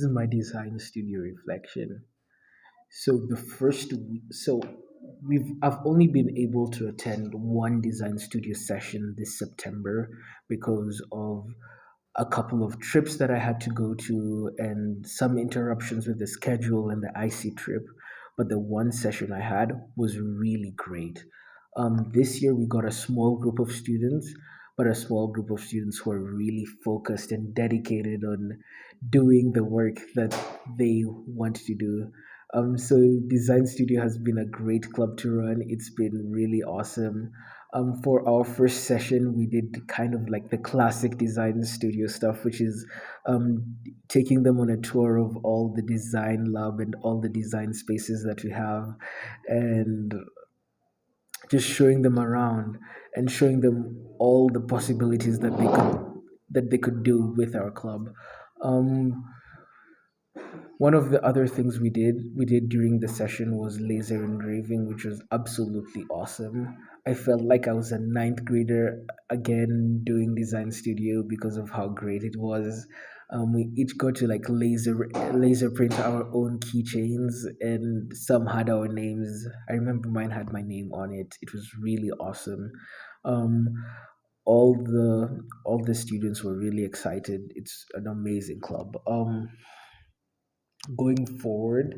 is my design studio reflection. So the first week, so I've only been able to attend one design studio session this September because of a couple of trips that I had to go to and some interruptions with the schedule and the IC trip. But the one session I had was really great. This year we got a small group of students, but a small group of students who are really focused and dedicated on doing the work that they want to do. So Design Studio has been a great club to run. It's been really awesome. For our first session, we did kind of like the classic design studio stuff, which is taking them on a tour of all the design lab and all the design spaces that we have, and just showing them around and showing them all the possibilities that they could do with our club. Um, One of the other things we did during the session was laser engraving, which was absolutely awesome. I felt like I was a ninth grader again doing design studio because of how great it was. We each got to like laser print our own keychains, and some had our names. I remember mine had my name on it. It was really awesome. Um, all the students were really excited. It's an amazing club. Going forward,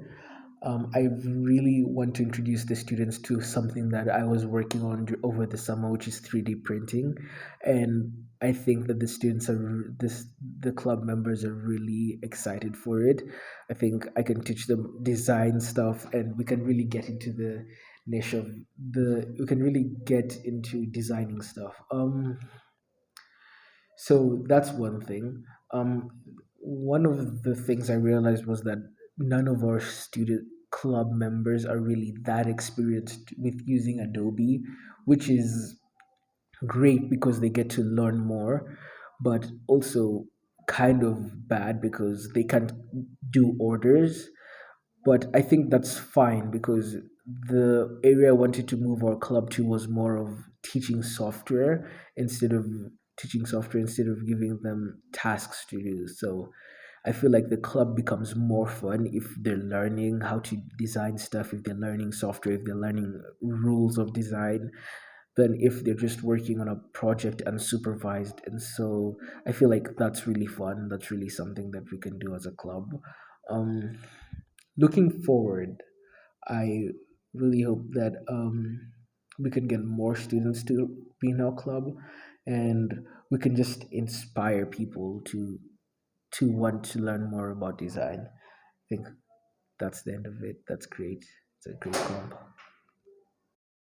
I really want to introduce the students to something that I was working on over the summer, which is 3D printing, and I think that the club members are really excited for it. I think I can teach them design stuff, and we can really get into the niche of the. We can really get into designing stuff. So that's one thing. One of the things I realized was that none of our student club members are really that experienced with using Adobe, which is great because they get to learn more, but also kind of bad because they can't do orders. But I think that's fine because the area I wanted to move our club to was more of teaching software instead of instead of giving them tasks to do. So I feel like the club becomes more fun if they're learning how to design stuff, if they're learning software, if they're learning rules of design, than if they're just working on a project unsupervised. And so I feel like that's really fun. That's really something that we can do as a club. Um, Looking forward, I really hope that we can get more students to be in our club, and we can just inspire people to want to learn more about design. I think that's the end of it. That's great. It's a great club.